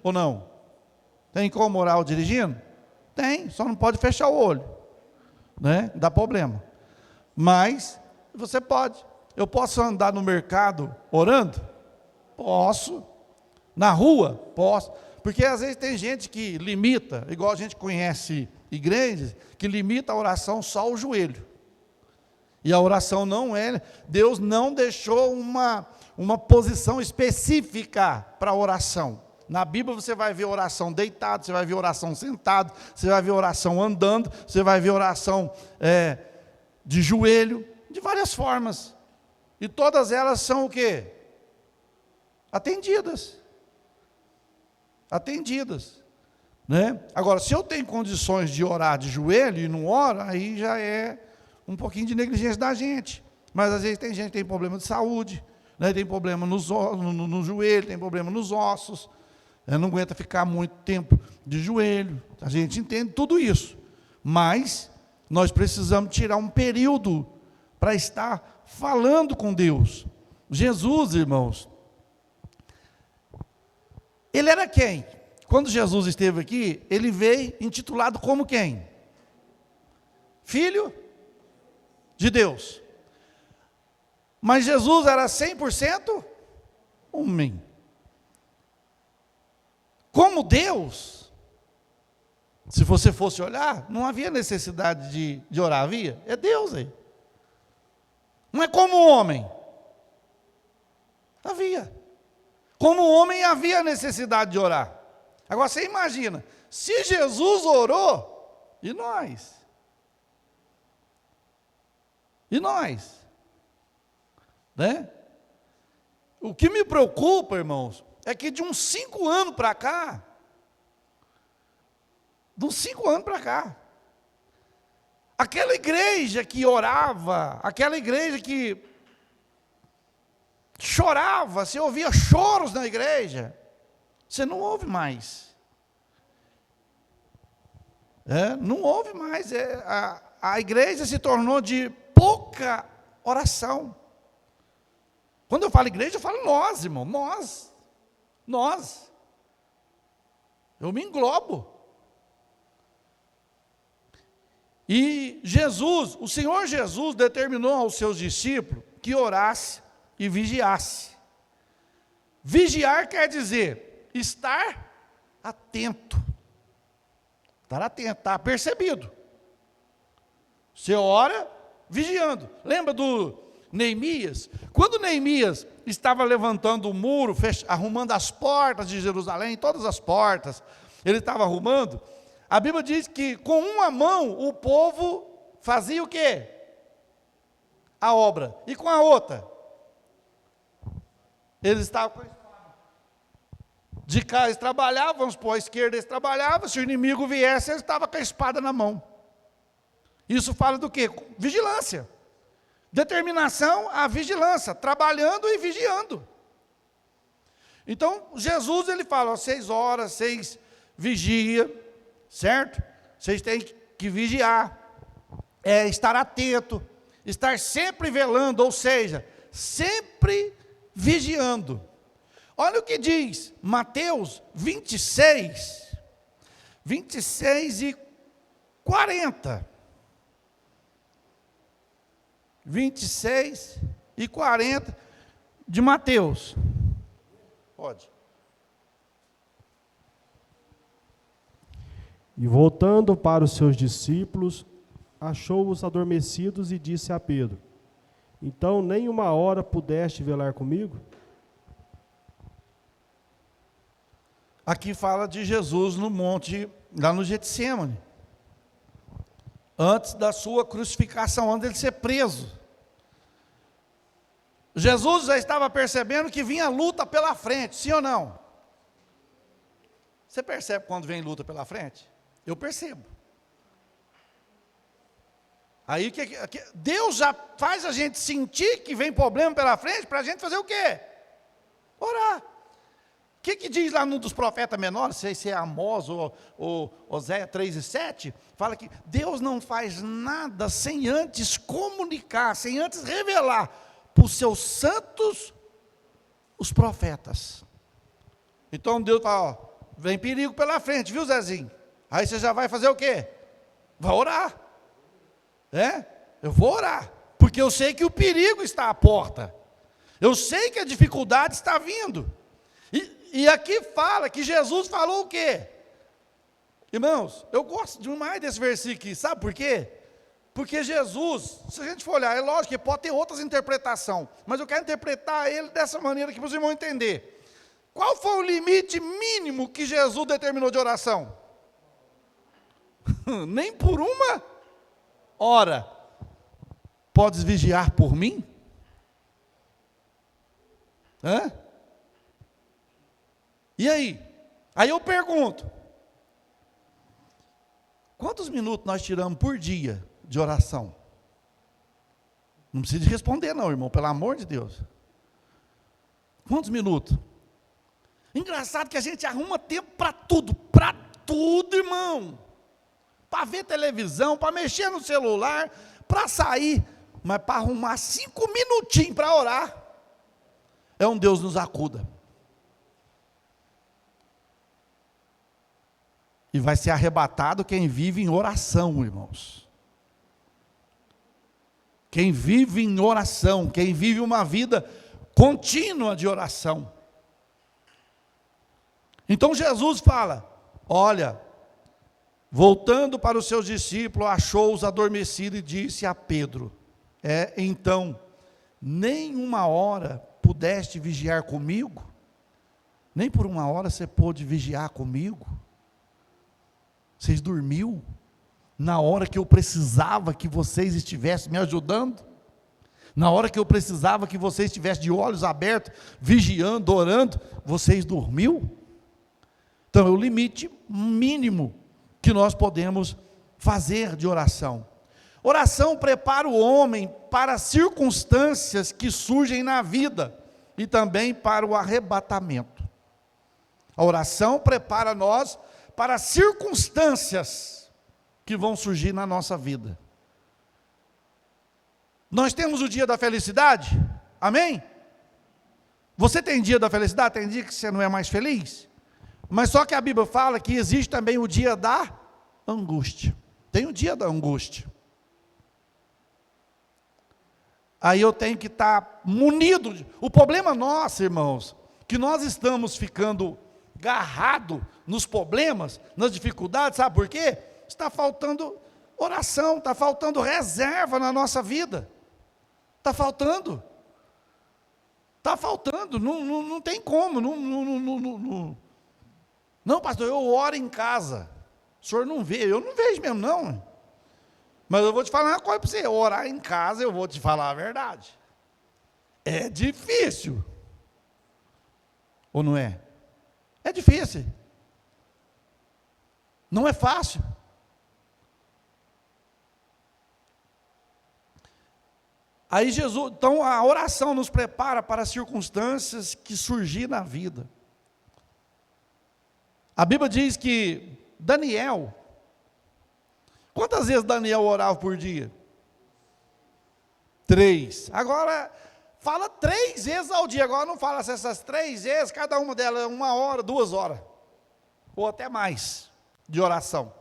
ou não? Tem como orar dirigindo? Tem, só não pode fechar o olho, né? Dá problema. Mas você pode. Eu posso andar no mercado orando? Posso. Na rua? Posso. Porque às vezes tem gente que limita, igual a gente conhece igrejas, que limita a oração só ao joelho. E a oração não é, Deus não deixou uma posição específica para a oração. Na Bíblia você vai ver oração deitado, você vai ver oração sentado, você vai ver oração andando, você vai ver oração de joelho, de várias formas. E todas elas são o quê? Atendidas. Atendidas. Né? Agora, se eu tenho condições de orar de joelho e não oro, aí já é um pouquinho de negligência da gente. Mas às vezes tem gente que tem problema de saúde, né? Tem problema no joelho, tem problema nos ossos, não aguenta ficar muito tempo de joelho. A gente entende tudo isso. Mas nós precisamos tirar um período para estar falando com Deus. Jesus, irmãos, ele era quem? Quando Jesus esteve aqui, ele veio intitulado como quem? Filho de Deus. Mas Jesus era 100% homem. Como Deus, se você fosse olhar, não havia necessidade de orar, havia? É Deus aí. Não é como homem. Havia. Como homem havia necessidade de orar. Agora você imagina, se Jesus orou, e nós? E nós? Né? O que me preocupa, irmãos, é que de uns 5 anos para cá, aquela igreja que orava, aquela igreja que chorava, você ouvia choros na igreja, você não ouve mais. Não ouve mais. A igreja se tornou de pouca oração. Quando eu falo igreja, eu falo nós, irmão, nós. Eu me englobo. E Jesus, o Senhor Jesus determinou aos seus discípulos que orasse e vigiasse. Vigiar quer dizer estar atento. Estar atento, estar percebido. Você ora vigiando. Lembra do Neemias? Quando Neemias estava levantando o muro, arrumando as portas de Jerusalém, todas as portas, ele estava arrumando, a Bíblia diz que com uma mão o povo fazia o quê? A obra. E com a outra? Eles estavam com a espada. De cá eles trabalhavam, vamos supor, à esquerda eles trabalhavam, se o inimigo viesse, eles estavam com a espada na mão. Isso fala do quê? Vigilância. Determinação à vigilância, trabalhando e vigiando. Então, Jesus, ele fala, 6 horas, 6 vigia, certo? Vocês têm que vigiar, estar atento, estar sempre velando, ou seja, sempre vigiando. Olha o que diz Mateus 26 e 40. 26 e 40 de Mateus. Pode. E voltando para os seus discípulos, achou-os adormecidos e disse a Pedro: então nem uma hora pudeste velar comigo? Aqui fala de Jesus no monte, lá no Getsêmani, antes da sua crucificação, antes de ele ser preso. Jesus já estava percebendo que vinha luta pela frente, sim ou não? Você percebe quando vem luta pela frente? Eu percebo. Aí Deus já faz a gente sentir que vem problema pela frente, para a gente fazer o quê? Orar. O que diz lá num dos profetas menores, sei se é Amós ou Oséias 3:7, fala que Deus não faz nada sem antes comunicar, sem antes revelar para os seus santos, os profetas. Então Deus fala, vem perigo pela frente, viu, Zezinho? Aí você já vai fazer o quê? Vai orar. Eu vou orar, porque eu sei que o perigo está à porta. Eu sei que a dificuldade está vindo. E aqui fala que Jesus falou o quê? Irmãos, eu gosto demais desse versículo aqui, sabe por quê? Porque Jesus, se a gente for olhar, é lógico que pode ter outras interpretações, mas eu quero interpretar ele dessa maneira que vocês vão entender. Qual foi o limite mínimo que Jesus determinou de oração? Nem por uma hora. Podes vigiar por mim? E aí? Aí eu pergunto, quantos minutos nós tiramos por dia de oração? Não precisa responder não, irmão, pelo amor de Deus. Quantos minutos? Engraçado que a gente arruma tempo para tudo, irmão. Para ver televisão, para mexer no celular, para sair, mas para arrumar 5 minutinhos para orar, é um Deus nos acuda. E vai ser arrebatado quem vive em oração, irmãos. Quem vive em oração, quem vive uma vida contínua de oração. Então Jesus fala, olha, voltando para os seus discípulos, achou-os adormecidos e disse a Pedro, então, nem uma hora pudeste vigiar comigo? Nem por uma hora você pôde vigiar comigo? Vocês dormiu na hora que eu precisava que vocês estivessem me ajudando? Na hora que eu precisava que vocês estivessem de olhos abertos, vigiando, orando, vocês dormiu? Então é o limite mínimo que nós podemos fazer de oração. Oração prepara o homem para as circunstâncias que surgem na vida e também para o arrebatamento. A oração prepara nós para as circunstâncias que vão surgir na nossa vida. Nós temos o dia da felicidade, amém? Você tem dia da felicidade, tem dia que você não é mais feliz? Mas só que a Bíblia fala que existe também o dia da angústia. Tem o dia da angústia. Aí eu tenho que estar munido. O problema nosso, irmãos, que nós estamos ficando agarrados nos problemas, nas dificuldades, sabe por quê? Está faltando oração, está faltando reserva na nossa vida. Está faltando. Está faltando, não tem como. Não, pastor, eu oro em casa. O senhor não vê, eu não vejo mesmo não. Mas eu vou te falar uma coisa para você, orar em casa, eu vou te falar a verdade. É difícil. Ou não é? É difícil. Não é fácil. Aí Jesus, então a oração nos prepara para as circunstâncias que surgir na vida. A Bíblia diz que Daniel, quantas vezes Daniel orava por dia? 3. Agora, fala 3 vezes ao dia. Agora não fala essas 3 vezes, cada uma delas 1 hora, 2 horas. Ou até mais, de oração.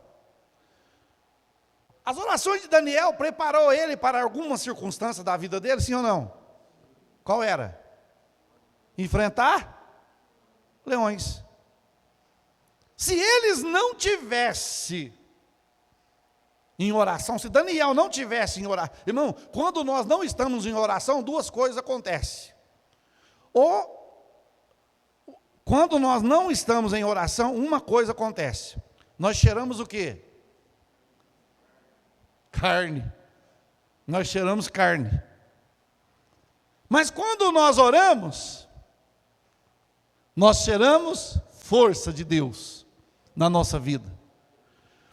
As orações de Daniel preparou ele para alguma circunstância da vida dele, sim ou não? Qual era? Enfrentar leões. Se eles não tivessem em oração, se Daniel não tivesse em oração, irmão, quando nós não estamos em oração, 2 coisas acontecem. Ou, quando nós não estamos em oração, uma coisa acontece. Nós cheiramos o quê? Carne. Nós cheiramos carne. Mas quando nós oramos, nós cheiramos força de Deus na nossa vida.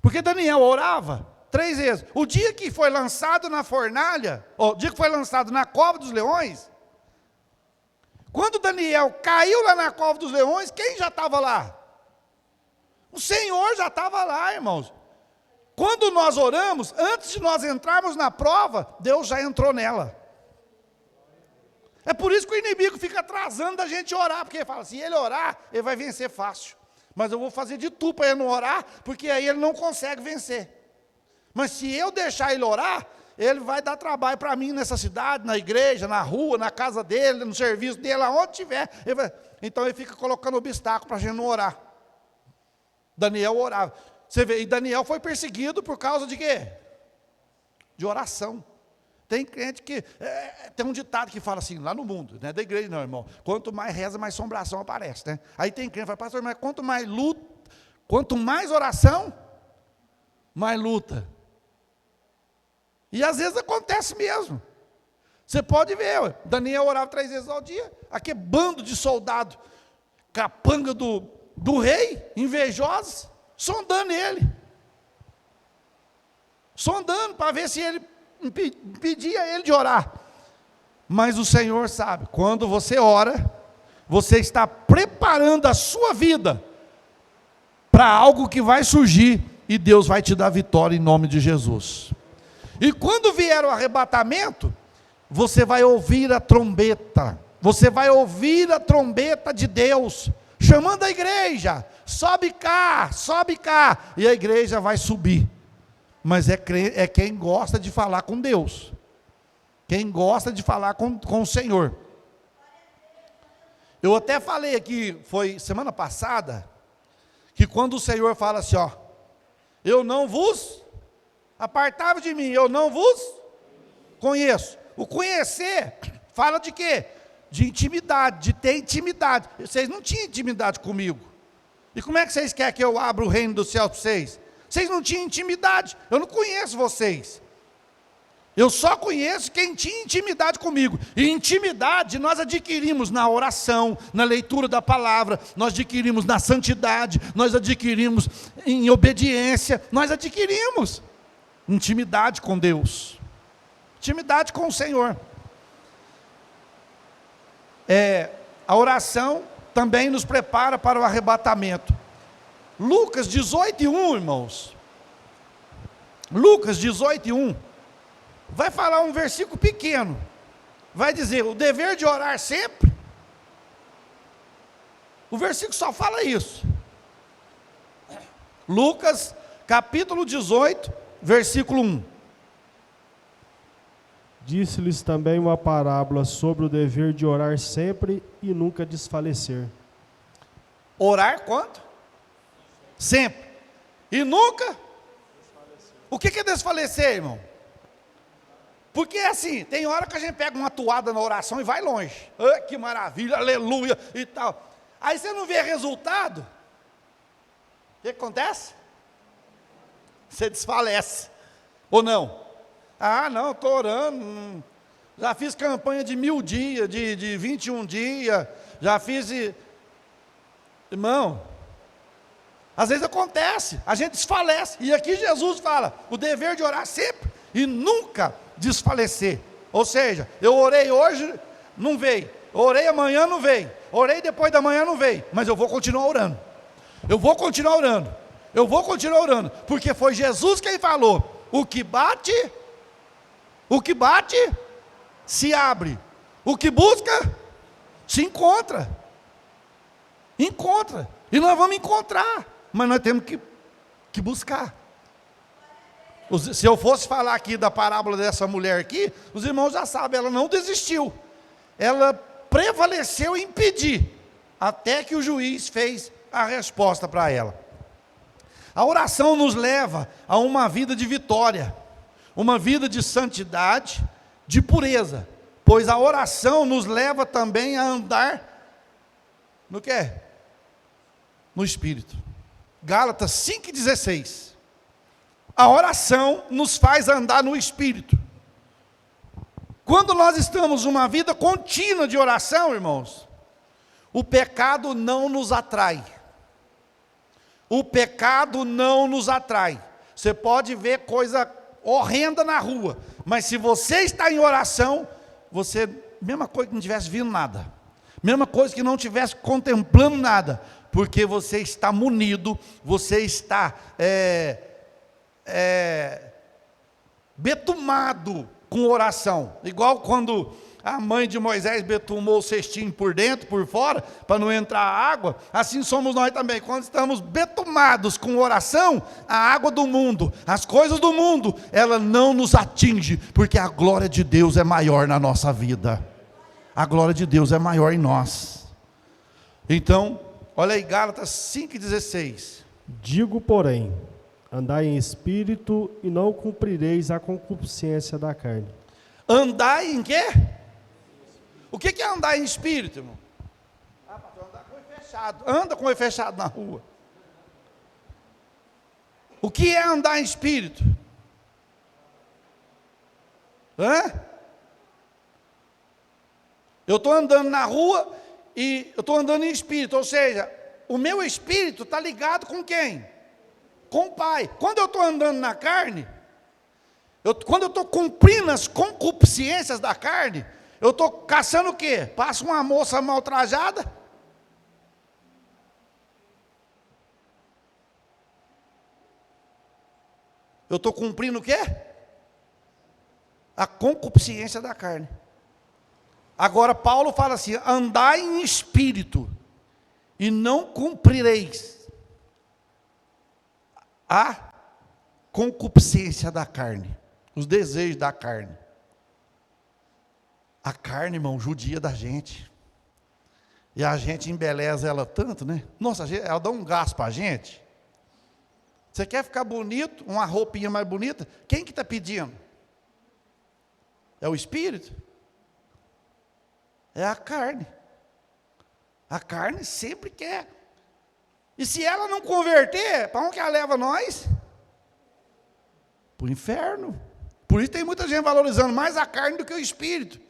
Porque Daniel orava 3 vezes. O dia que foi lançado na fornalha, o dia que foi lançado na cova dos leões, quando Daniel caiu lá na cova dos leões, quem já estava lá? O Senhor já estava lá, irmãos. Quando nós oramos, antes de nós entrarmos na prova, Deus já entrou nela. É por isso que o inimigo fica atrasando da gente orar, porque ele fala, se ele orar, ele vai vencer fácil. mas eu vou fazer de tudo para ele não orar, porque aí ele não consegue vencer. Mas se eu deixar ele orar, ele vai dar trabalho para mim nessa cidade, na igreja, na rua, na casa dele, no serviço dele, aonde tiver. Então ele fica colocando obstáculo para a gente não orar. Daniel orava. Você vê, e Daniel foi perseguido por causa de quê? De oração. Tem crente que, tem um ditado que fala assim, lá no mundo, não é da igreja não, irmão. Quanto mais reza, mais assombração aparece, né? Aí tem crente que fala, pastor, mas quanto mais luta, quanto mais oração, mais luta. E às vezes acontece mesmo. Você pode ver, Daniel orava 3 vezes ao dia, aquele bando de soldado, capanga do rei, invejosos, sondando ele. Sondando para ver se ele impedia ele de orar. Mas o Senhor sabe, quando você ora, você está preparando a sua vida para algo que vai surgir e Deus vai te dar vitória em nome de Jesus. E quando vier o arrebatamento, você vai ouvir a trombeta. Você vai ouvir a trombeta de Deus, chamando a igreja, sobe cá, sobe cá. E a igreja vai subir. Mas é quem gosta de falar com Deus. Quem gosta de falar com o Senhor. Eu até falei aqui, foi semana passada, que quando o Senhor fala assim, ó, eu não vos apartava de mim, eu não vos conheço. O conhecer fala de quê? De intimidade, de ter intimidade. Vocês não tinham intimidade comigo. E como é que vocês querem que eu abra o reino dos céus para vocês? Vocês não tinham intimidade. Eu não conheço vocês. Eu só conheço quem tinha intimidade comigo. E intimidade nós adquirimos na oração, na leitura da palavra, nós adquirimos na santidade, nós adquirimos em obediência, nós adquirimos intimidade com Deus, intimidade com o Senhor. A oração também nos prepara para o arrebatamento. Lucas 18:1, irmãos. Lucas 18:1. Vai falar um versículo pequeno. Vai dizer, o dever de orar sempre. O versículo só fala isso. Lucas, capítulo 18, versículo 1. Disse-lhes também uma parábola sobre o dever de orar sempre e nunca desfalecer. Orar quanto? Sempre. E nunca? O que é desfalecer, irmão? Porque assim, tem hora que a gente pega uma toada na oração e vai longe. Ah, que maravilha, aleluia e tal. Aí você não vê resultado. O que acontece? Você desfalece. Ou não? Ah, não, estou orando. Já fiz campanha de 1000 dias, de 21 dias. Já fiz. Irmão, às vezes acontece, a gente desfalece. E aqui Jesus fala, o dever de orar sempre e nunca desfalecer. Ou seja, eu orei hoje, não veio. Orei amanhã, não veio. Orei depois da manhã, não veio. Mas eu vou continuar orando. Eu vou continuar orando. Eu vou continuar orando. Porque foi Jesus quem falou, o que bate, se abre. O que busca, se encontra. Encontra. E nós vamos encontrar. Mas nós temos que buscar. Se eu fosse falar aqui da parábola dessa mulher aqui, os irmãos já sabem, ela não desistiu. Ela prevaleceu em pedir, até que o juiz fez a resposta para ela. A oração nos leva a uma vida de vitória, uma vida de santidade, de pureza, pois a oração nos leva também a andar no quê? No Espírito. Gálatas 5,16. A oração nos faz andar no Espírito. Quando nós estamos numa vida contínua de oração, irmãos, o pecado não nos atrai. O pecado não nos atrai. Você pode ver coisa horrenda na rua, mas se você está em oração, você, mesma coisa que não tivesse vindo nada, mesma coisa que não tivesse contemplando nada, porque você está munido, você está betumado com oração. Igual quando a mãe de Moisés betumou o cestinho por dentro, por fora, para não entrar água, assim somos nós também. Quando estamos betumados com oração, a água do mundo, as coisas do mundo, ela não nos atinge, porque a glória de Deus é maior na nossa vida. A glória de Deus é maior em nós. Então, olha aí, Gálatas 5,16. Digo, porém, andai em espírito e não cumprireis a concupiscência da carne. Andai em quê? O que é andar em espírito, irmão? Pastor, andar com o olho fechado. Anda com o olho fechado na rua. O que é andar em espírito? Eu estou andando na rua e eu estou andando em espírito, ou seja, o meu espírito está ligado com quem? Com o Pai. Quando eu estou andando na carne, quando eu estou cumprindo as concupiscências da carne, eu estou caçando o quê? Passa uma moça mal trajada? Eu estou cumprindo o quê? A concupiscência da carne. Agora Paulo fala assim, andai em espírito, e não cumprireis a concupiscência da carne, os desejos da carne. A carne, irmão, judia da gente, e a gente embeleza ela tanto, né? Nossa, ela dá um gás para a gente. Você quer ficar bonito, uma roupinha mais bonita? Quem que está pedindo? É o espírito? É a carne. A carne sempre quer. E se ela não converter, para onde que ela leva nós? Para o inferno. Por isso tem muita gente valorizando mais a carne do que o espírito.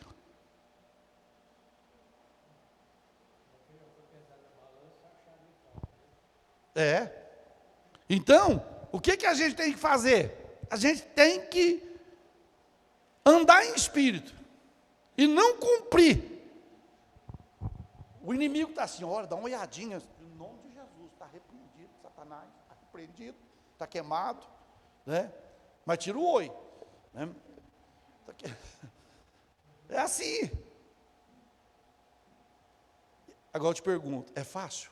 Então, o que a gente tem que fazer? A gente tem que andar em espírito e não cumprir. O inimigo está assim, olha, dá uma olhadinha, em nome de Jesus, está repreendido, Satanás, está repreendido, está queimado, né? Mas tira o oi, né? É assim. Agora eu te pergunto, é fácil?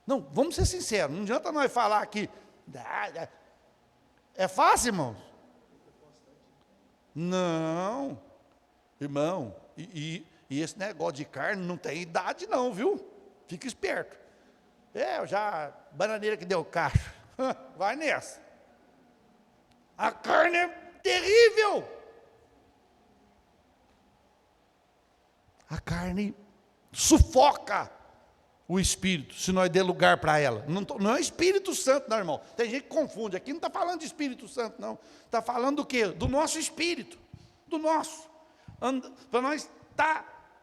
Não, vamos ser sinceros, não adianta nós falar aqui, é fácil, irmãos? Não, irmão, e esse negócio de carne não tem idade não, viu? Fica esperto. Já, bananeira que deu cacho, vai nessa. A carne é terrível. A carne sufoca o espírito, se nós der lugar para ela. Não é Espírito Santo, não, irmão. Tem gente que confunde. Aqui não está falando de Espírito Santo, não. Está falando do quê? Do nosso espírito. Do nosso. Para nós estar,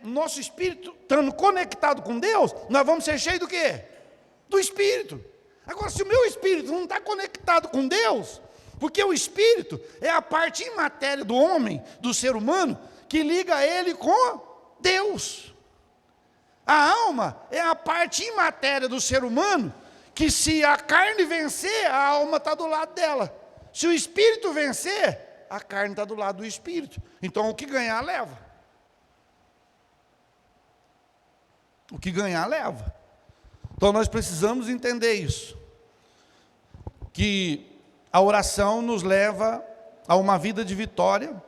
nosso espírito estando conectado com Deus, nós vamos ser cheios do quê? Do Espírito. Agora, se o meu espírito não está conectado com Deus, porque o espírito é a parte imatéria do homem, do ser humano, que liga ele com Deus. A alma é a parte imatéria do ser humano, que se a carne vencer, a alma está do lado dela. Se o espírito vencer, a carne está do lado do espírito. Então o que ganhar, leva. O que ganhar, leva. Então nós precisamos entender isso. Que a oração nos leva a uma vida de vitória,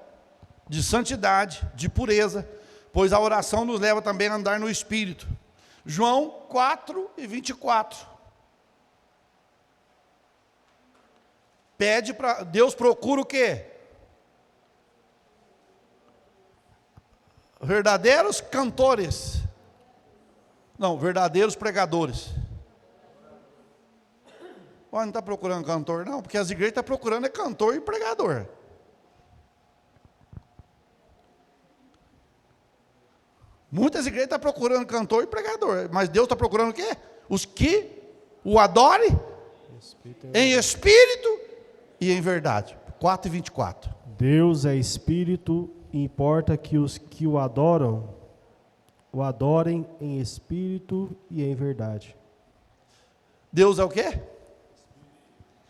de santidade, de pureza, pois a oração nos leva também a andar no Espírito. João 4:24. Pede para Deus, procura o quê? Verdadeiros cantores. Não, verdadeiros pregadores. Não está procurando cantor, não, porque as igrejas estão procurando cantor e pregador. Muitas igrejas estão procurando cantor e pregador, mas Deus está procurando o quê? Os que o adorem em espírito e em verdade. 4:24. Deus é espírito, e importa que os que o adoram, o adorem em espírito e em verdade. Deus é o quê?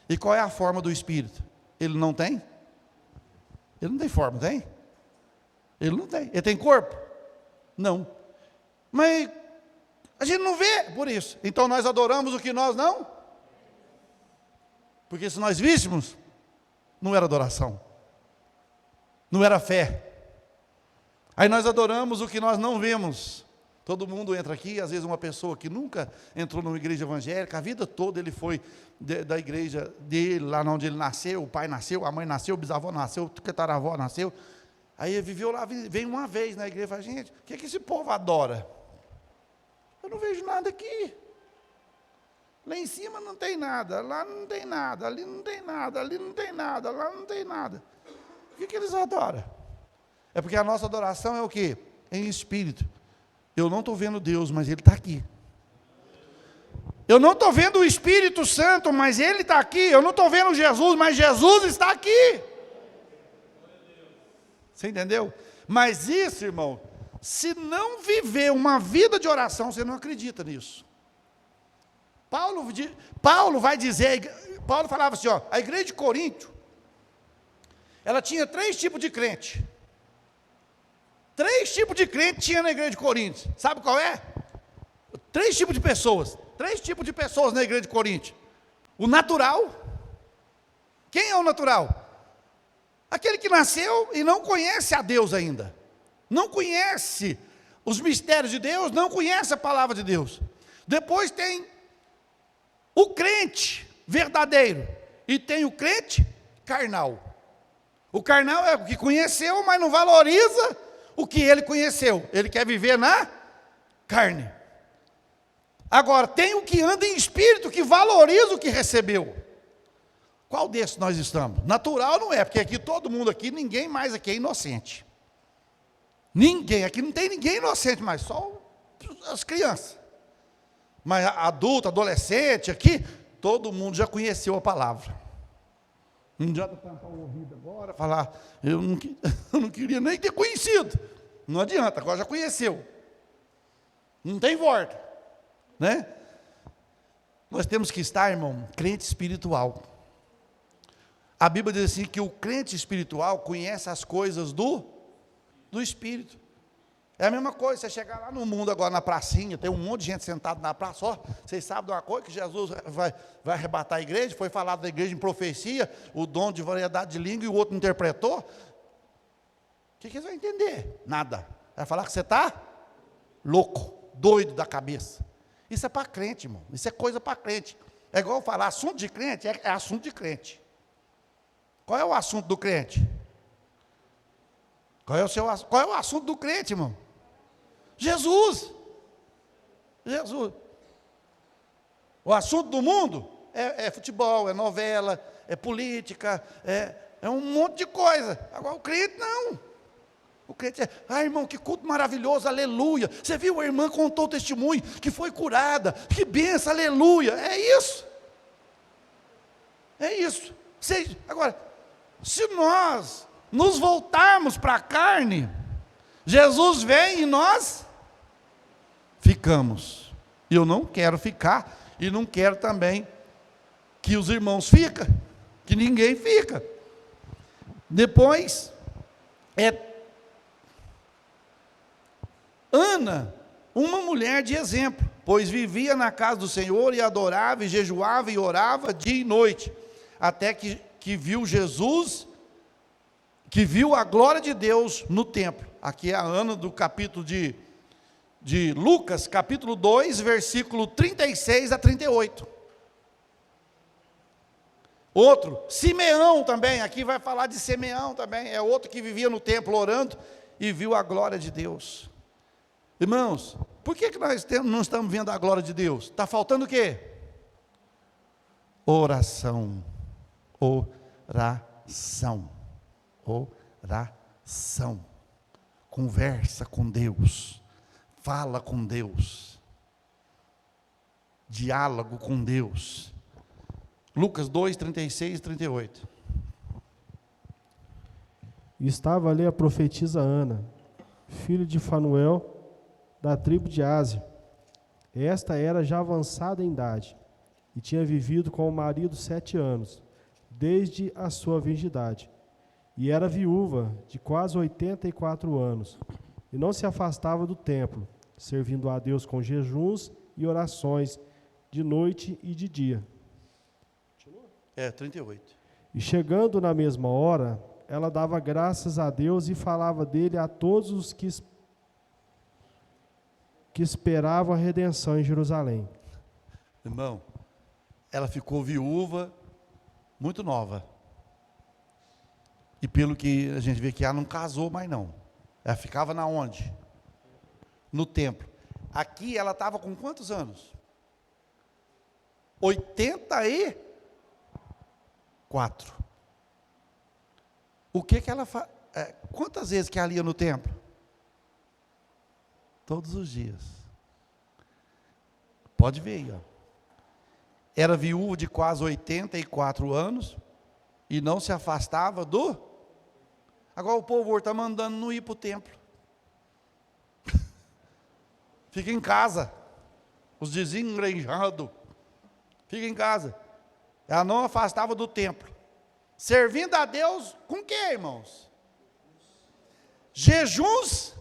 E qual é a forma do espírito? Ele não tem? Ele não tem forma, tem? Ele não tem. Ele tem corpo? Não. Mas a gente não vê por isso. Então nós adoramos o que nós não? Porque se nós víssemos, não era adoração. Não era fé. Aí nós adoramos o que nós não vemos. Todo mundo entra aqui, às vezes uma pessoa que nunca entrou numa igreja evangélica, a vida toda ele foi da igreja dele, lá onde ele nasceu, o pai nasceu, a mãe nasceu, o bisavó nasceu, o tataravó nasceu. Aí ele viveu lá, vem uma vez na igreja e fala, gente, o que esse povo adora? Eu não vejo nada aqui. Lá em cima não tem nada, lá não tem nada, ali não tem nada, ali não tem nada, lá não tem nada. O que eles adoram? É porque a nossa adoração é o quê? Em espírito. Eu não estou vendo Deus, mas Ele está aqui. Eu não estou vendo o Espírito Santo, mas Ele está aqui. Eu não estou vendo Jesus, mas Jesus está aqui. Você entendeu? Mas isso, irmão, se não viver uma vida de oração, você não acredita nisso. Paulo vai dizer, Paulo falava assim, ó, a igreja de Corinto, ela tinha 3 tipos de crente. 3 tipos de crente tinha na igreja de Corinto. Sabe qual é? 3 tipos de pessoas. 3 tipos de pessoas na igreja de Corinto. O natural. Quem é o natural? Aquele que nasceu e não conhece a Deus ainda. Não conhece os mistérios de Deus, não conhece a palavra de Deus. Depois tem o crente verdadeiro. E tem o crente carnal. O carnal é o que conheceu, mas não valoriza o que ele conheceu. Ele quer viver na carne. Agora, tem o que anda em espírito, que valoriza o que recebeu. Qual desses nós estamos? Natural não é, porque aqui todo mundo aqui, ninguém mais aqui é inocente. Ninguém, aqui não tem ninguém inocente mais, só as crianças. Mas adulto, adolescente, aqui, todo mundo já conheceu a palavra. Não adianta tampar o ouvido agora, falar, eu não queria nem ter conhecido. Não adianta, agora já conheceu. Não tem volta, né? Nós temos que estar, irmão, crente espiritual. A Bíblia diz assim, que o crente espiritual conhece as coisas do Espírito. É a mesma coisa, você chegar lá no mundo agora, na pracinha, tem um monte de gente sentada na praça, ó, vocês sabem de uma coisa, que Jesus vai arrebatar a igreja, foi falado da igreja em profecia, o dom de variedade de língua e o outro interpretou. O que eles vão entender? Nada. Vai falar que você está louco, doido da cabeça. Isso é para crente, irmão, isso é coisa para crente. É igual falar, assunto de crente é assunto de crente. Qual é o assunto do crente? Qual é o assunto do crente, irmão? Jesus. Jesus. O assunto do mundo é futebol, é novela, é política, é um monte de coisa. Agora o crente não. O crente irmão, que culto maravilhoso, aleluia. Você viu, a irmã contou o testemunho, que foi curada, que benção, aleluia. É isso. É isso. Agora, se nós nos voltarmos para a carne, Jesus vem e nós ficamos. E eu não quero ficar, e não quero também que os irmãos fiquem, que ninguém fica. Depois, Ana, uma mulher de exemplo, pois vivia na casa do Senhor e adorava, e jejuava e orava dia e noite, até que viu Jesus, que viu a glória de Deus no templo. Aqui é a Ana do capítulo de Lucas, capítulo 2, versículo 36 a 38. Outro, Simeão também, aqui vai falar de Simeão também, é outro que vivia no templo orando e viu a glória de Deus. Irmãos, por que nós não estamos vendo a glória de Deus? Está faltando o quê? Oração. Oração. Oração. Conversa com Deus. Fala com Deus. Diálogo com Deus. Lucas 2, 36 e 38. Estava ali a profetisa Ana, filho de Fanuel, da tribo de Ásia. Esta era já avançada em idade, e tinha vivido com o marido 7 anos, desde a sua virgindade. E era viúva de quase 84 anos, e não se afastava do templo, servindo a Deus com jejuns e orações, de noite e de dia. 38. E chegando na mesma hora, ela dava graças a Deus e falava dele a todos os que esperavam a redenção em Jerusalém. Irmão, ela ficou viúva muito nova. E pelo que a gente vê que ela não casou mais não. Ela ficava na onde? No templo. Aqui ela estava com quantos anos? 84. O que ela faz? Quantas vezes que ela ia no templo? Todos os dias. Pode ver aí, ó. Era viúva de quase 84 anos e não se afastava do... Agora o povo está mandando não ir para o templo. Fica em casa. Os desengrejados. Fica em casa. Ela não afastava do templo. Servindo a Deus com quê, irmãos? Jejuns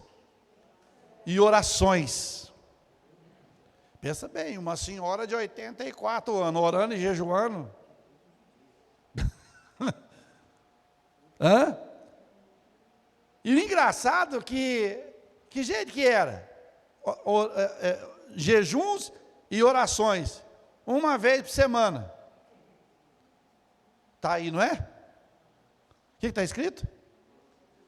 e orações. Pensa bem, uma senhora de 84 anos, orando e jejuando. Hã? E o engraçado que jeito que era? Jejuns e orações. Uma vez por semana. Está aí, não é? O que está escrito?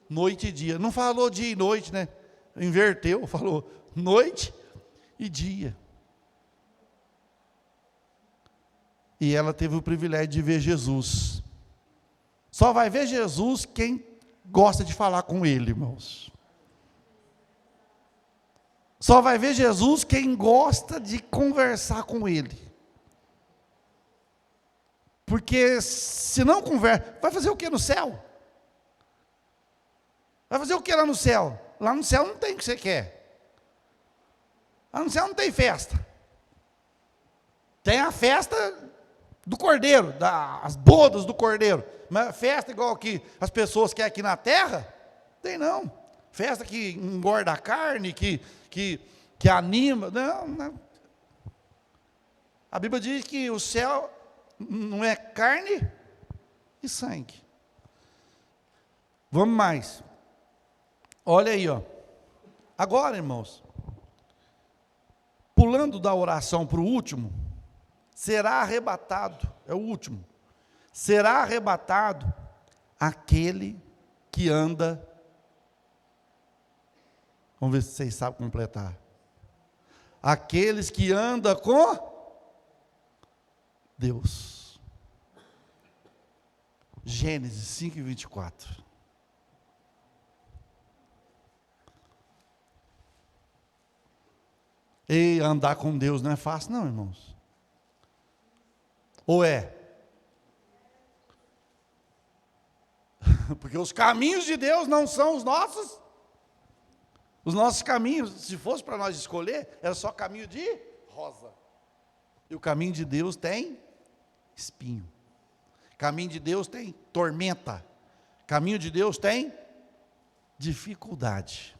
Noite e dia. Não falou dia e noite, né? Inverteu, falou noite e dia. E ela teve o privilégio de ver Jesus. Só vai ver Jesus quem gosta de falar com Ele, irmãos. Só vai ver Jesus quem gosta de conversar com Ele. Porque se não conversa, vai fazer o que no céu? Vai fazer o que lá no céu? Lá no céu não tem o que você quer. Lá no céu não tem festa. Tem a festa do Cordeiro, as bodas do Cordeiro. Mas festa igual que as pessoas querem aqui na terra, tem não. Festa que engorda a carne, que anima. Não, não. A Bíblia diz que o céu não é carne e sangue. Vamos mais. Olha aí, ó. Agora, irmãos, pulando da oração para o último, será arrebatado, é o último, será arrebatado aquele que anda, vamos ver se vocês sabem completar, aqueles que andam com Deus. Gênesis 5:24. E andar com Deus não é fácil não, irmãos. Ou é? Porque os caminhos de Deus não são os nossos. Os nossos caminhos, se fosse para nós escolher, era só caminho de rosa. E o caminho de Deus tem espinho. Caminho de Deus tem tormenta. Caminho de Deus tem dificuldade.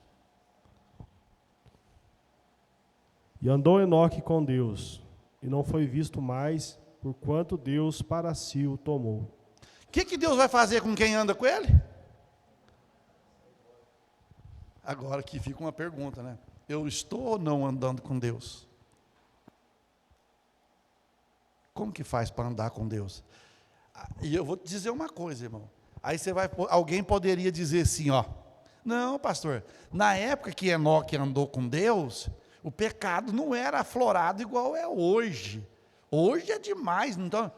E andou Enoque com Deus, e não foi visto mais, porquanto Deus para si o tomou. O que Deus vai fazer com quem anda com Ele? Agora aqui fica uma pergunta, né? Eu estou ou não andando com Deus? Como que faz para andar com Deus? E eu vou te dizer uma coisa, irmão. Aí alguém poderia dizer assim, ó. Não, pastor, na época que Enoque andou com Deus, o pecado não era aflorado igual é hoje. Hoje é demais, então.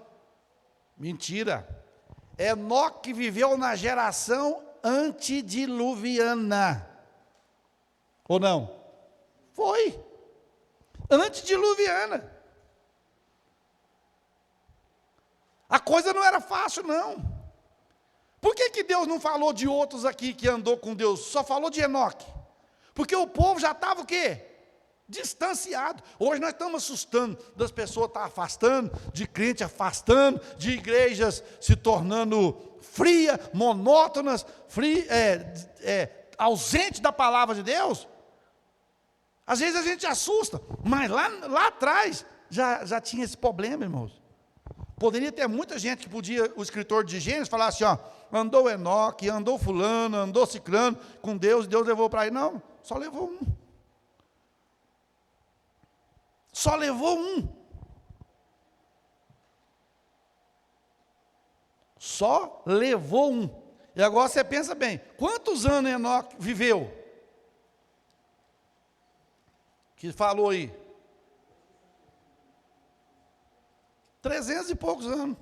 Mentira. Enoque viveu na geração antediluviana. Ou não? Foi. Antediluviana. A coisa não era fácil, não. Por que Deus não falou de outros aqui que andou com Deus? Só falou de Enoque. Porque o povo já estava o quê? distanciado. Hoje nós estamos assustando das pessoas estar afastando, de crente afastando, de igrejas se tornando fria, monótonas, ausente da palavra de Deus. Às vezes a gente assusta, mas lá atrás já tinha esse problema, irmãos. Poderia ter muita gente que podia, o escritor de Gênesis, falar assim, ó, andou Enoque, andou fulano, andou ciclano com Deus, e Deus levou para ele. Não, só levou um. Só levou um. Só levou um. E agora você pensa bem, quantos anos Enoque viveu? Que falou aí? 300 e poucos anos.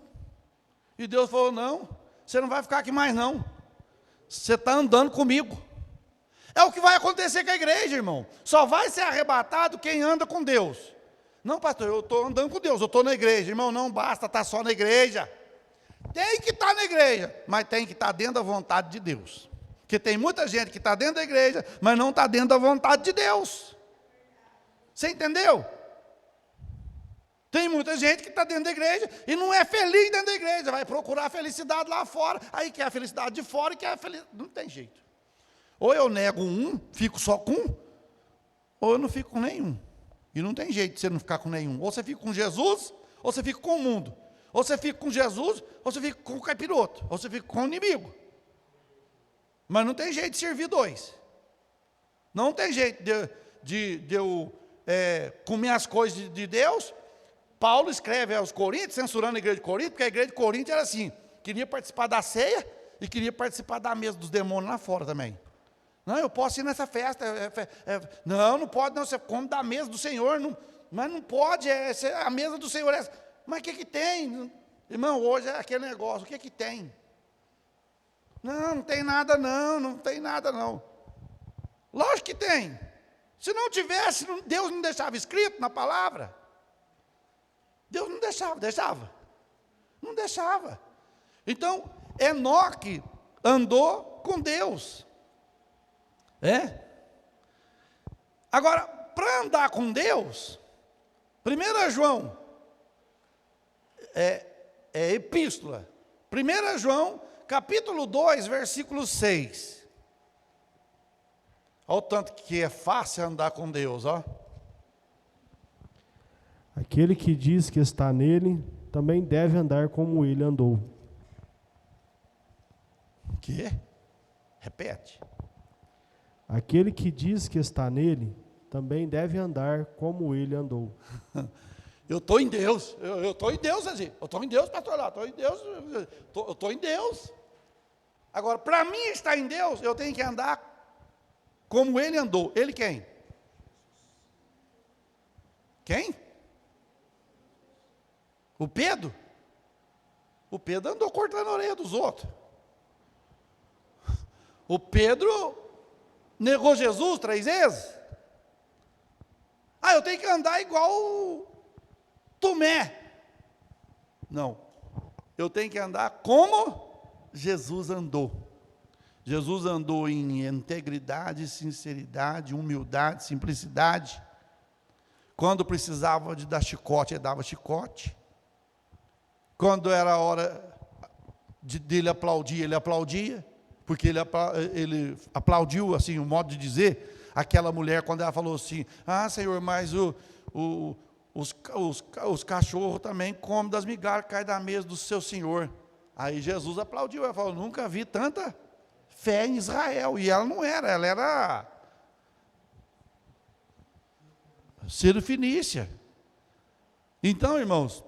E Deus falou, não, você não vai ficar aqui mais não. Você está andando comigo. É o que vai acontecer com a igreja, irmão. Só vai ser arrebatado quem anda com Deus. Não, pastor, eu estou andando com Deus, eu estou na igreja. Irmão, não basta estar só na igreja. Tem que estar na igreja, mas tem que estar dentro da vontade de Deus. Porque tem muita gente que está dentro da igreja, mas não está dentro da vontade de Deus. Você entendeu? Tem muita gente que está dentro da igreja e não é feliz dentro da igreja, vai procurar a felicidade lá fora, aí quer a felicidade de fora e quer a felicidade. Não tem jeito. Ou eu nego um, fico só com um, ou eu não fico com nenhum. E não tem jeito de você não ficar com nenhum. Ou você fica com Jesus, ou você fica com o mundo. Ou você fica com Jesus, ou você fica com o capiroto, ou você fica com o inimigo. Mas não tem jeito de servir dois. Não tem jeito de eu comer as coisas de Deus. Paulo escreve aos Coríntios, censurando a igreja de Corinto, porque a igreja de Corinto era assim, queria participar da ceia e queria participar da mesa dos demônios lá fora também. Não, eu posso ir nessa festa. Não pode, não, você come da mesa do Senhor, não, mas não pode, a mesa do Senhor é essa. Mas o que tem? Irmão, hoje é aquele negócio, o que tem? Não tem nada não tem nada não. Lógico que tem. Se não tivesse, Deus não deixava escrito na palavra. Deus não deixava? Não deixava. Então, Enoque andou com Deus. Agora, para andar com Deus, 1 João, é epístola, 1 João, capítulo 2, versículo 6. Olha o tanto que é fácil andar com Deus, ó. Aquele que diz que está nele, também deve andar como ele andou. O quê? Repete. Aquele que diz que está nele, também deve andar como ele andou. Eu estou em Deus, eu estou em Deus, assim. Eu estou em Deus, pastor, lá, estou em Deus, eu estou em Deus. Agora, para mim estar em Deus, eu tenho que andar como ele andou. Ele quem? Quem? O Pedro? O Pedro andou cortando a orelha dos outros. O Pedro negou Jesus 3 vezes. Eu tenho que andar igual Tomé. Não. Eu tenho que andar como Jesus andou. Jesus andou em integridade, sinceridade, humildade, simplicidade. Quando precisava de dar chicote, ele dava chicote. Quando era a hora dele aplaudir, ele aplaudia. Porque ele aplaudiu, assim, o modo de dizer, aquela mulher, quando ela falou assim, Senhor, mas os cachorros também comem das migalhas que caem da mesa do seu Senhor. Aí Jesus aplaudiu, ela falou, nunca vi tanta fé em Israel. E ela não era, ela era Sírio-Fenícia. Então, irmãos,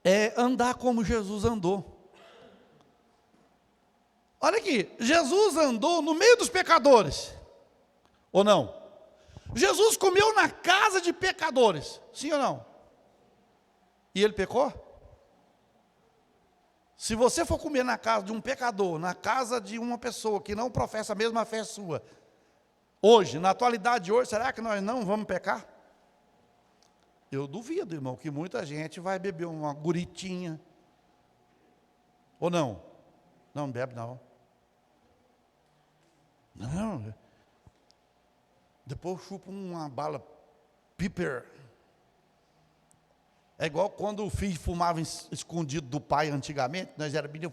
é andar como Jesus andou. Olha aqui, Jesus andou no meio dos pecadores, ou não? Jesus comeu na casa de pecadores, sim ou não? E ele pecou? Se você for comer na casa de um pecador, na casa de uma pessoa que não professa a mesma fé sua, hoje, na atualidade de hoje, será que nós não vamos pecar? Eu duvido, irmão, que muita gente vai beber uma guritinha, ou não? Não bebe não. Não, depois chupa uma bala Piper. É igual quando o filho fumava escondido do pai antigamente. Nós era menino,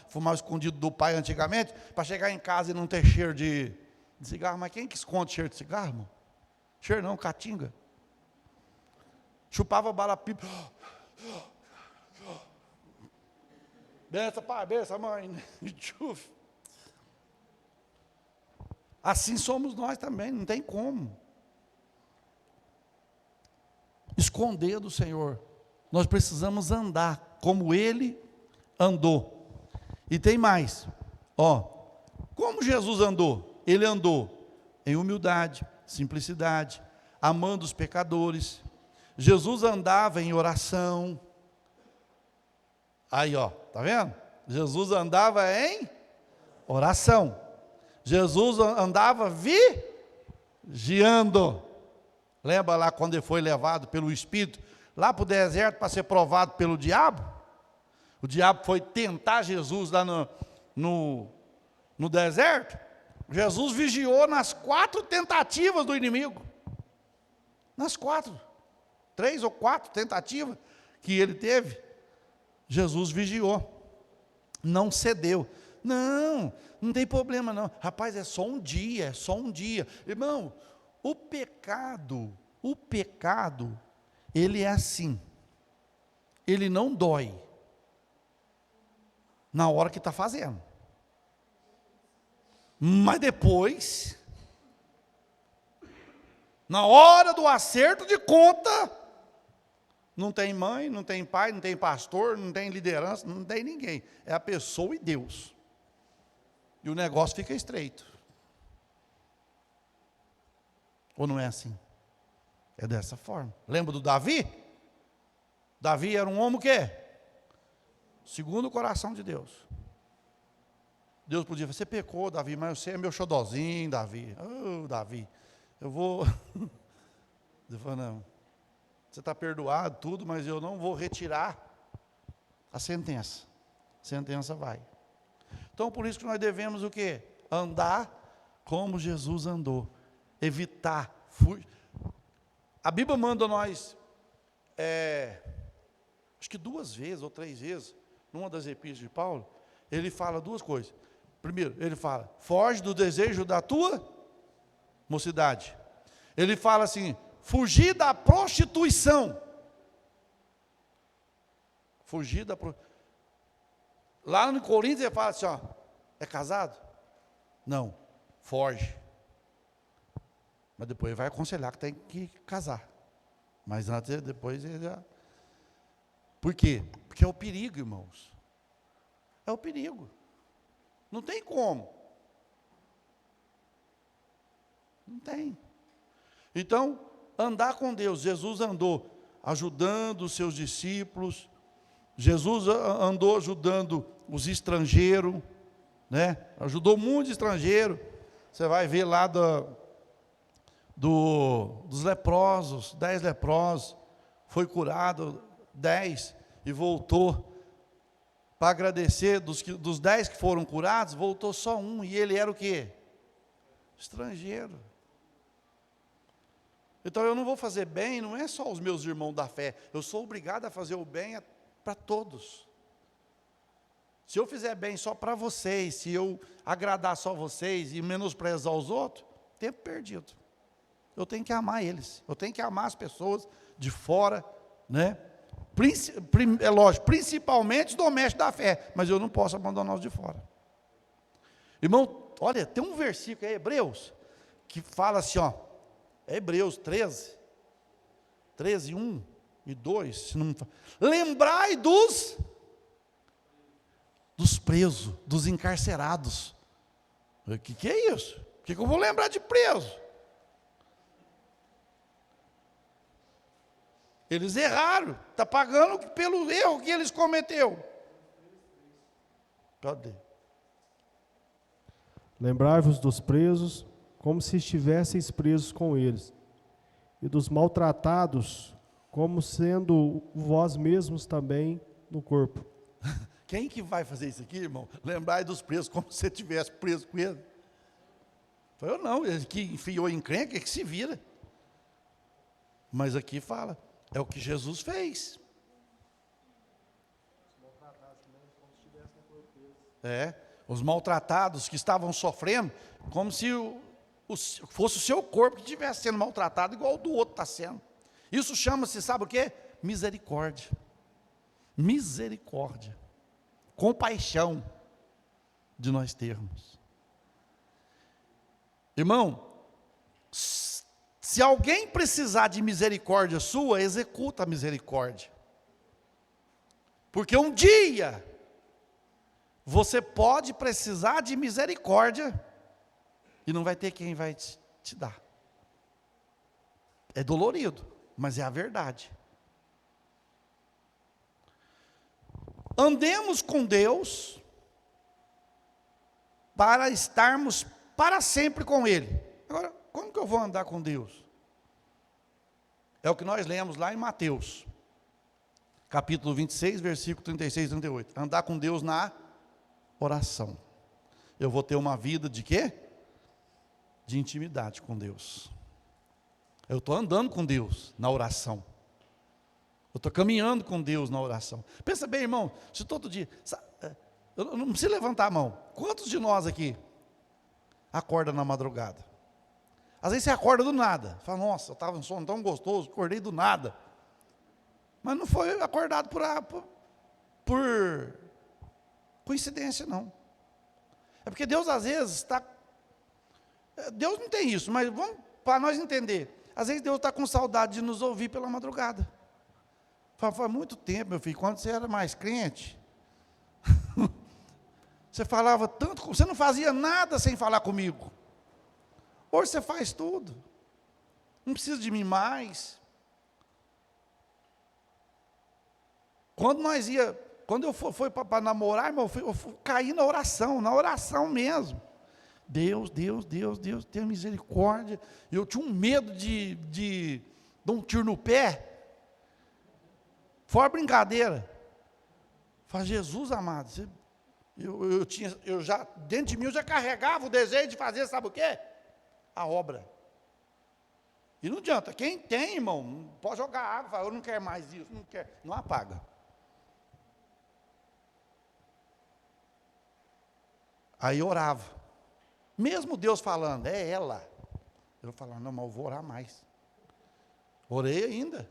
fumava escondido do pai antigamente, para chegar em casa e não ter cheiro de cigarro. Mas quem que esconde cheiro de cigarro, irmão? Cheiro não, caatinga. Chupava bala pipa. Benção, pai, benção, mãe. Assim somos nós também, não tem como esconder do Senhor. Nós precisamos andar como Ele andou. E tem mais, como Jesus andou? Ele andou em humildade, simplicidade, amando os pecadores. Jesus andava em oração. Aí, tá vendo? Jesus andava em oração. Jesus andava vigiando. Lembra lá quando ele foi levado pelo Espírito lá para o deserto para ser provado pelo diabo? O diabo foi tentar Jesus lá no deserto. Jesus vigiou nas 4 tentativas do inimigo. Nas 3 ou 4 tentativas que ele teve, Jesus vigiou. Não cedeu. Não tem problema não. Rapaz, é só um dia, Irmão, o pecado, ele é assim. Ele não dói na hora que está fazendo. Mas depois, na hora do acerto de conta, não tem mãe, não tem pai, não tem pastor, não tem liderança, não tem ninguém. É a pessoa e Deus. E o negócio fica estreito. Ou não é assim? É dessa forma. Lembra do Davi? Davi era um homem o quê? Segundo o coração de Deus. Deus podia falar, você pecou, Davi, mas você é meu xodozinho, Davi. Davi, eu vou... Ele falou, não, você está perdoado, tudo, mas eu não vou retirar a sentença. A sentença vai. Então, por isso que nós devemos o quê? Andar como Jesus andou. Evitar, fugir. A Bíblia manda nós, acho que 2 vezes ou 3 vezes, numa das epístolas de Paulo, ele fala 2 coisas. Primeiro, ele fala, foge do desejo da tua mocidade. Ele fala assim, fugir da prostituição. Fugir da prostituição. Lá no Coríntios ele fala assim, é casado? Não, foge. Mas depois ele vai aconselhar que tem que casar. Mas antes, depois ele já... Por quê? Porque é o perigo, irmãos. É o perigo. Não tem como. Não tem. Então, andar com Deus. Jesus andou ajudando os seus discípulos. Jesus andou ajudando os estrangeiros, né? Ajudou muitos estrangeiros. Você vai ver lá dos leprosos, 10 leprosos, foi curado 10 e voltou para agradecer. Dos 10 que foram curados, voltou só 1, e ele era o quê? Estrangeiro. Então eu não vou fazer bem, não é só os meus irmãos da fé, eu sou obrigado a fazer o bem para todos. Se eu fizer bem só para vocês, se eu agradar só vocês e menosprezar os outros, tempo perdido. Eu tenho que amar eles, eu tenho que amar as pessoas de fora, né? É lógico, principalmente os domésticos da fé, mas eu não posso abandonar os de fora. Irmão, olha, tem um versículo aí, Hebreus, que fala assim, Hebreus 13, 1 e 2, se não me fala. Lembrai dos presos, dos encarcerados. O que é isso? Por que eu vou lembrar de preso? Eles erraram, está pagando pelo erro que eles cometeu. Cadê? Lembrai-vos dos presos, como se estivesseis presos com eles, e dos maltratados, como sendo vós mesmos também no corpo. Quem que vai fazer isso aqui, irmão? Lembrai dos presos, como se você estivesse preso com ele. Foi eu não, ele que enfiou em encrenca, que se vira. Mas aqui fala, é o que Jesus fez. Os maltratados que estavam sofrendo, como se fosse o seu corpo que estivesse sendo maltratado, igual o do outro está sendo. Isso chama-se, sabe o quê? Misericórdia. Misericórdia. Compaixão de nós termos. Irmão, se alguém precisar de misericórdia sua, executa a misericórdia. Porque um dia você pode precisar de misericórdia e não vai ter quem vai te dar. É dolorido, mas é a verdade. Andemos com Deus para estarmos para sempre com Ele. Agora, como que eu vou andar com Deus? É o que nós lemos lá em Mateus, capítulo 26, versículo 36 e 38. Andar com Deus na oração. Eu vou ter uma vida de quê? De intimidade com Deus. Eu estou andando com Deus na oração. Eu estou caminhando com Deus na oração. Pensa bem, irmão, se todo dia... Eu não preciso levantar a mão. Quantos de nós aqui acorda na madrugada? Às vezes você acorda do nada. Fala, nossa, eu estava em sono tão gostoso, acordei do nada. Mas não foi acordado por coincidência, não. É porque Deus às vezes está... Deus não tem isso, mas vamos para nós entender. Às vezes Deus está com saudade de nos ouvir pela madrugada. Faz muito tempo, meu filho, quando você era mais crente, você falava tanto, você não fazia nada sem falar comigo. Hoje você faz tudo. Não precisa de mim mais. Quando eu fui para namorar, irmão, eu caí na oração mesmo. Deus, tenha misericórdia. Eu tinha um medo de dar um tiro no pé. Fora brincadeira. Fala, Jesus amado, eu já, dentro de mim, eu já carregava o desejo de fazer, sabe o quê? A obra. E não adianta, quem tem, irmão, pode jogar água, fala, eu não quero mais isso, não apaga. Aí eu orava, mesmo Deus falando, é ela, eu falava, não, mas eu vou orar mais. Orei ainda.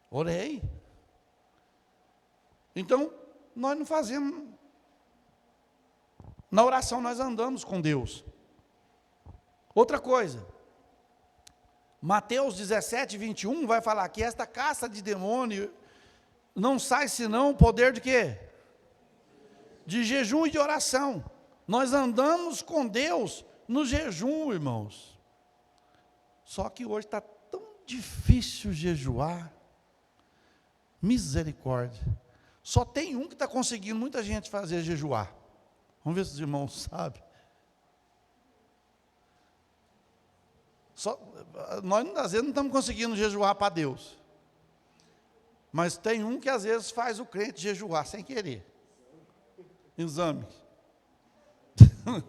Orei. Então, nós não fazemos. Na oração nós andamos com Deus. Outra coisa. Mateus 17, 21 vai falar que esta caça de demônio não sai senão o poder de quê? De jejum e de oração. Nós andamos com Deus no jejum, irmãos. Só que hoje está tão difícil jejuar. Misericórdia. Só tem um que está conseguindo muita gente fazer jejuar. Vamos ver se os irmãos sabem. Nós às vezes não estamos conseguindo jejuar para Deus. Mas tem um que às vezes faz o crente jejuar sem querer. Exame. A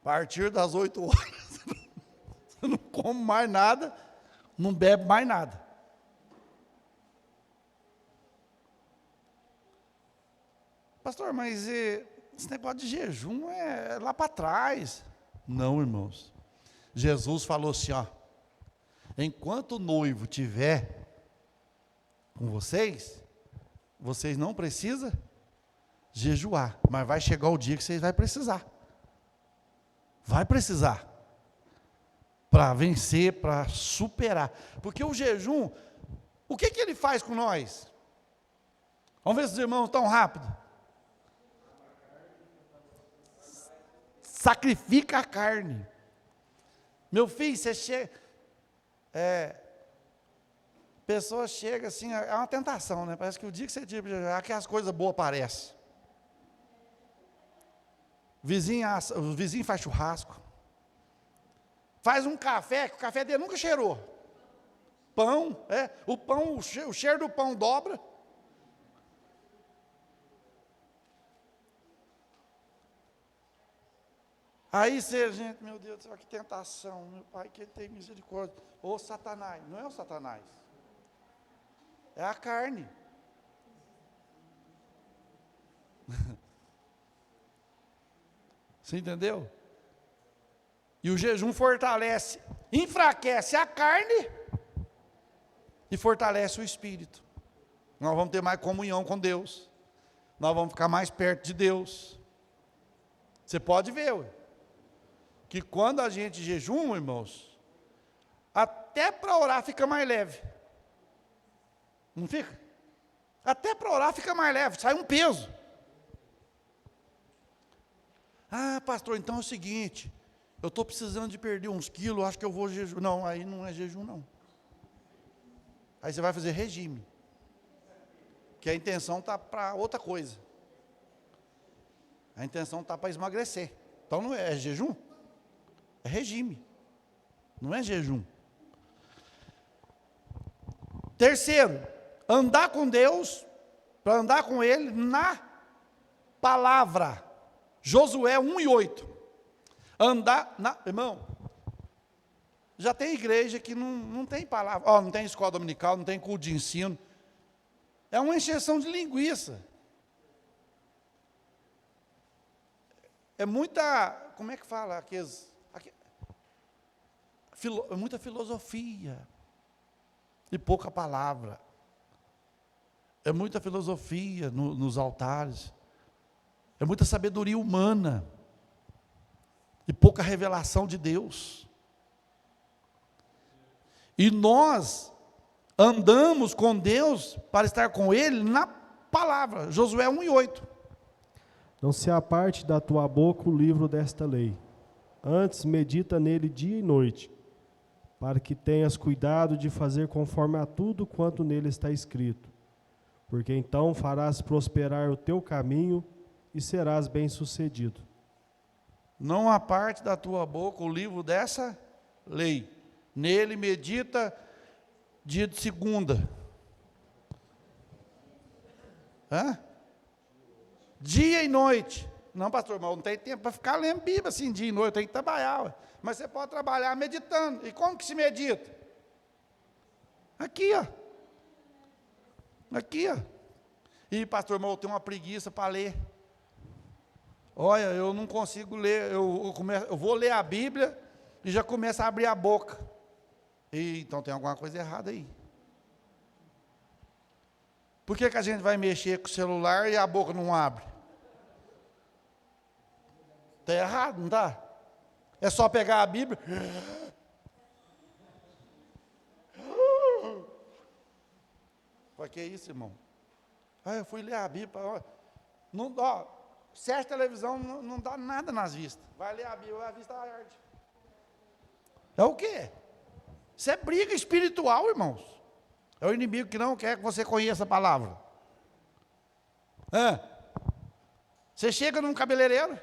partir das 8 horas, você não come mais nada, não bebe mais nada. Pastor, mas esse negócio de jejum é lá para trás. Não, irmãos. Jesus falou assim, ó, enquanto o noivo estiver com vocês não precisam jejuar, mas vai chegar o dia que vocês vão precisar. Vai precisar. Para vencer, para superar. Porque o jejum, o que ele faz com nós? Vamos ver se os irmãos estão rápido. Sacrifica a carne. Meu filho, você chega... pessoa chega assim, é uma tentação, né? Parece que o dia que você tira para jejuar, que as coisas boas aparecem. O vizinho faz churrasco. Faz um café, que o café dele nunca cheirou. Pão, o cheiro do pão dobra. Aí você, gente, meu Deus do céu, que tentação, meu Pai, que tem misericórdia. Ô Satanás, não é o Satanás, é a carne. Você entendeu? E o jejum fortalece, enfraquece a carne e fortalece o espírito. Nós vamos ter mais comunhão com Deus, nós vamos ficar mais perto de Deus. Você pode ver, ué, que quando a gente jejuma, irmãos, até para orar fica mais leve. Não fica? Até para orar fica mais leve, sai um peso. Ah, pastor, então é o seguinte, eu estou precisando de perder uns quilos, acho que eu vou jejum. Não, aí não é jejum não. Aí você vai fazer regime. Que a intenção está para outra coisa. A intenção está para emagrecer. Então não é jejum, é regime. Não é jejum. Terceiro, andar com Deus, para andar com Ele na palavra. Josué 1:8. Andar, irmão, já tem igreja que não tem palavra, não tem escola dominical, não tem culto de ensino. É uma encheção de linguiça. É muita, como é que fala? Muita filosofia e pouca palavra. É muita filosofia nos altares. É muita sabedoria humana e pouca revelação de Deus. E nós andamos com Deus para estar com Ele na palavra. Josué 1:8. Não se aparte da tua boca o livro desta lei. Antes medita nele dia e noite, para que tenhas cuidado de fazer conforme a tudo quanto nele está escrito. Porque então farás prosperar o teu caminho e serás bem-sucedido. Não aparte da tua boca o livro dessa lei. Nele medita dia de segunda. Dia e noite. Não, pastor, irmão, não tem tempo para ficar lendo Bíblia assim dia e noite, tem que trabalhar. Ué. Mas você pode trabalhar meditando. E como que se medita? Aqui, ó. Aqui, ó. E pastor, irmão, eu tenho uma preguiça para ler. Olha, eu não consigo ler, eu vou ler a Bíblia e já começo a abrir a boca. E, então tem alguma coisa errada aí. Por que a gente vai mexer com o celular e a boca não abre? Está errado, não está? É só pegar a Bíblia. Para que isso, irmão? Eu fui ler a Bíblia. Não dá. Certa televisão não dá nada nas vistas. Vai ler a Bíblia, a vista arde. É o quê? Isso é briga espiritual, irmãos. É o inimigo que não quer que você conheça a palavra. Você chega num cabeleireiro,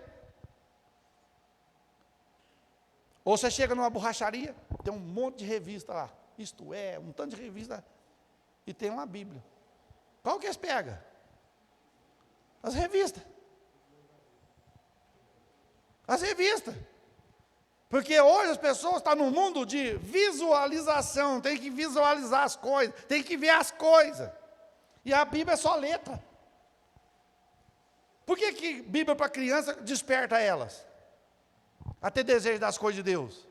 ou você chega numa borracharia, tem um monte de revista lá. Isto é, um tanto de revista, e tem uma Bíblia. Qual que eles pegam? As revistas. As revistas. Porque hoje as pessoas estão num mundo de visualização, tem que visualizar as coisas, tem que ver as coisas. E a Bíblia é só letra. Por que Bíblia para criança desperta elas? A ter desejo das coisas de Deus.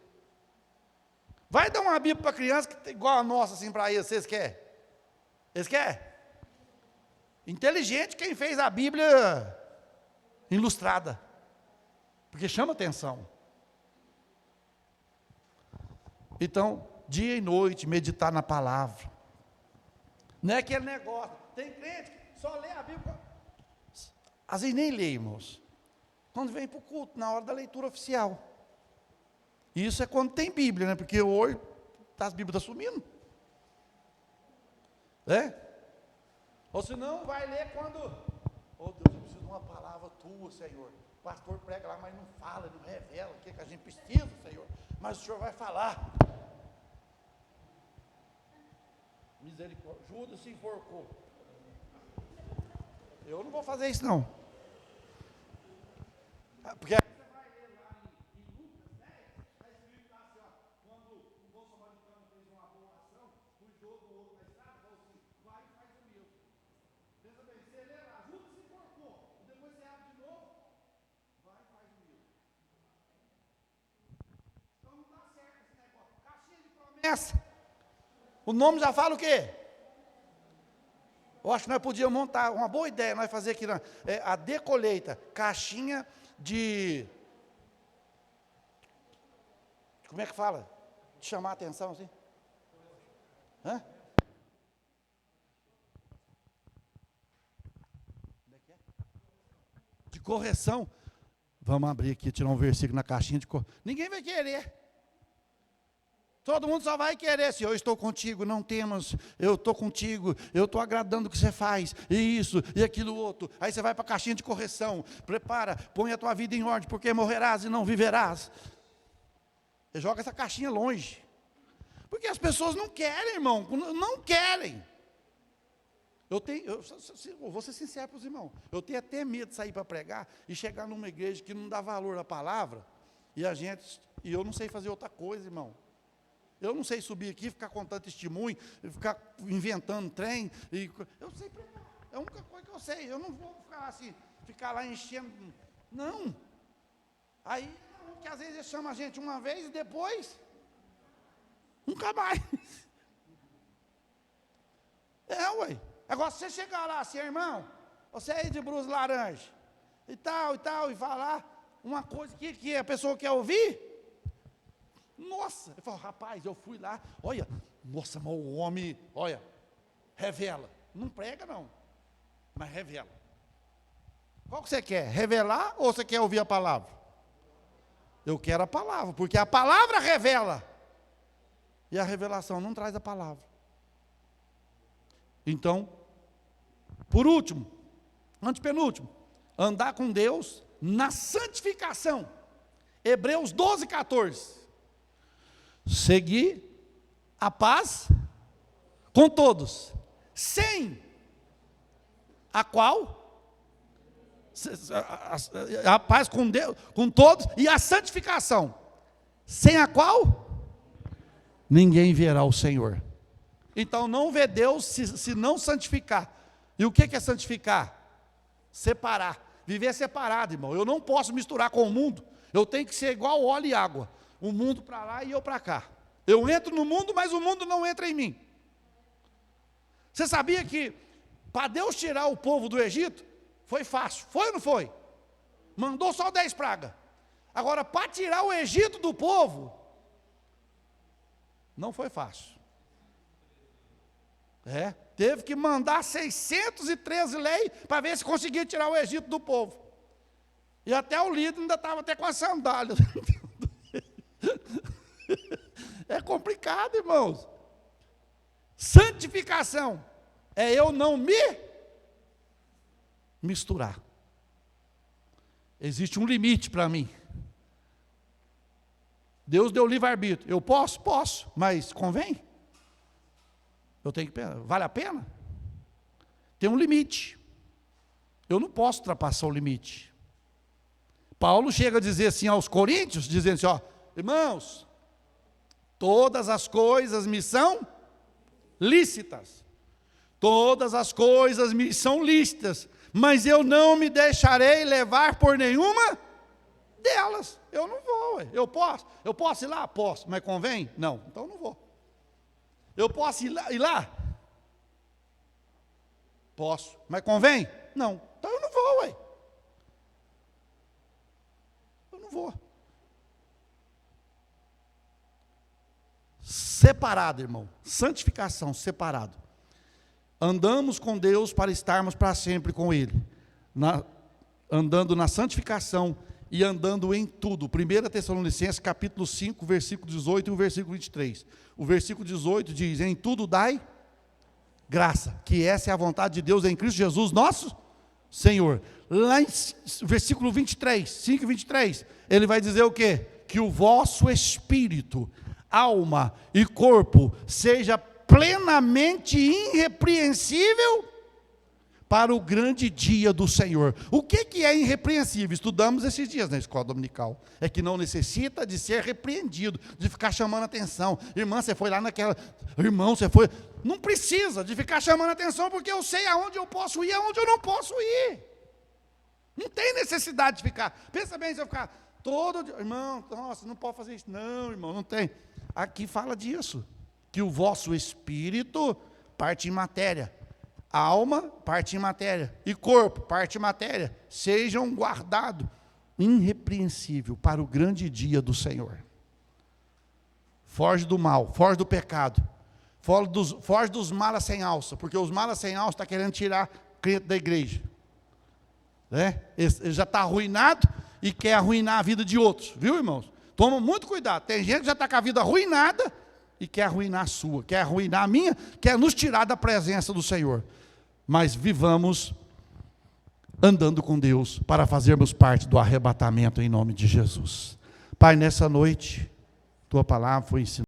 Vai dar uma Bíblia para criança que igual a nossa, assim, para eles, vocês querem? Eles querem? Inteligente quem fez a Bíblia ilustrada. Porque chama atenção. Então, dia e noite, meditar na palavra. Não é aquele negócio. Tem crente que só lê a Bíblia. Às vezes nem lê, irmãos. Quando vem para o culto, na hora da leitura oficial. Isso é quando tem Bíblia, né? Porque hoje as Bíblias estão sumindo. Ou senão vai ler quando... Oh Deus, eu preciso de uma palavra tua, Senhor. O pastor prega lá, mas não fala, não revela o que a gente precisa, Senhor. Mas o Senhor vai falar. Misericórdia. Judas se enforcou. Eu não vou fazer isso, não. Porque essa. O nome já fala o quê? Eu acho que nós podíamos montar, uma boa ideia, nós fazer aqui, a decolheita, caixinha de... Como é que fala? De chamar a atenção, assim. Hã? De correção. Vamos abrir aqui, tirar um versículo na caixinha de correção. Ninguém vai querer. Todo mundo só vai querer, se eu estou contigo, não temas, eu estou contigo, eu estou agradando o que você faz, e isso, e aquilo outro. Aí você vai para a caixinha de correção, prepara, põe a tua vida em ordem, porque morrerás e não viverás. Você joga essa caixinha longe. Porque as pessoas não querem, irmão, não querem. Eu vou ser sincero para os irmãos, eu tenho até medo de sair para pregar e chegar numa igreja que não dá valor à palavra, e eu não sei fazer outra coisa, irmão. Eu não sei subir aqui, ficar contando testemunho, ficar inventando trem. Eu sei pregar, é a única coisa que eu sei. Eu não vou ficar assim, ficar lá enchendo. Não. Aí, que às vezes chama a gente uma vez e depois, nunca mais. Ué. Agora, se você chegar lá assim, irmão, você aí de blusa laranja, e tal, e falar uma coisa que a pessoa quer ouvir, nossa, eu falo, rapaz, eu fui lá, olha, nossa, mas o homem, olha, revela, não prega não, mas revela. Qual que você quer, revelar ou você quer ouvir a palavra? Eu quero a palavra, porque a palavra revela, e a revelação não traz a palavra. Então, por último, antepenúltimo, andar com Deus na santificação, Hebreus 12, 14. Seguir a paz com todos, sem a qual a paz com Deus, com todos, e a santificação, sem a qual ninguém verá o Senhor. Então não vê Deus se não santificar. E o que é santificar? Separar, viver separado, irmão. Eu não posso misturar com o mundo, eu tenho que ser igual óleo e água. O mundo para lá e eu para cá. Eu entro no mundo, mas o mundo não entra em mim. Você sabia que para Deus tirar o povo do Egito, foi fácil, foi ou não foi? Mandou só 10 pragas. Agora, para tirar o Egito do povo, não foi fácil. Teve que mandar 613 leis para ver se conseguia tirar o Egito do povo. E até o líder ainda estava até com a sandália. É complicado, irmãos. Santificação é eu não me misturar. Existe um limite para mim. Deus deu livre-arbítrio. Eu posso? Posso, mas convém? Eu tenho que pensar, vale a pena? Tem um limite. Eu não posso ultrapassar o limite. Paulo chega a dizer assim aos coríntios, dizendo assim, irmãos, todas as coisas me são lícitas. Todas as coisas me são lícitas, mas eu não me deixarei levar por nenhuma delas. Eu não vou, eu posso. Eu posso ir lá? Posso, mas convém? Não, então não vou. Eu posso ir lá? Posso, mas convém? Não, então eu não vou, Eu não vou. Separado, irmão, santificação, separado. Andamos com Deus para estarmos para sempre com Ele, andando na santificação e andando em tudo. 1 Tessalonicenses capítulo 5, versículo 18 e o versículo 23. O versículo 18 diz, em tudo dai graça, que essa é a vontade de Deus em Cristo Jesus, nosso Senhor. Lá em versículo 23, 5 e 23, ele vai dizer o quê? Que o vosso espírito, alma e corpo seja plenamente irrepreensível para o grande dia do Senhor. O que é irrepreensível? Estudamos esses dias na escola dominical. É que não necessita de ser repreendido, de ficar chamando atenção. Irmã, você foi lá naquela... Irmão, você foi... Não precisa de ficar chamando atenção, porque eu sei aonde eu posso ir e aonde eu não posso ir. Não tem necessidade de ficar. Pensa bem, se eu ficar todo dia... Irmão, nossa, não pode fazer isso. Não, irmão, não tem. Aqui fala disso. que o vosso espírito, parte em matéria, alma, parte em matéria, e corpo, parte em matéria, sejam guardados irrepreensível para o grande dia do Senhor. Foge do mal, foge do pecado, foge dos malas sem alça, porque os malas sem alça estão querendo tirar crente da igreja. Né? Ele já está arruinado e quer arruinar a vida de outros, viu, irmãos? Toma muito cuidado, tem gente que já está com a vida arruinada e quer arruinar a sua, quer arruinar a minha, quer nos tirar da presença do Senhor. Mas vivamos andando com Deus para fazermos parte do arrebatamento em nome de Jesus. Pai, nessa noite, tua palavra foi ensinada.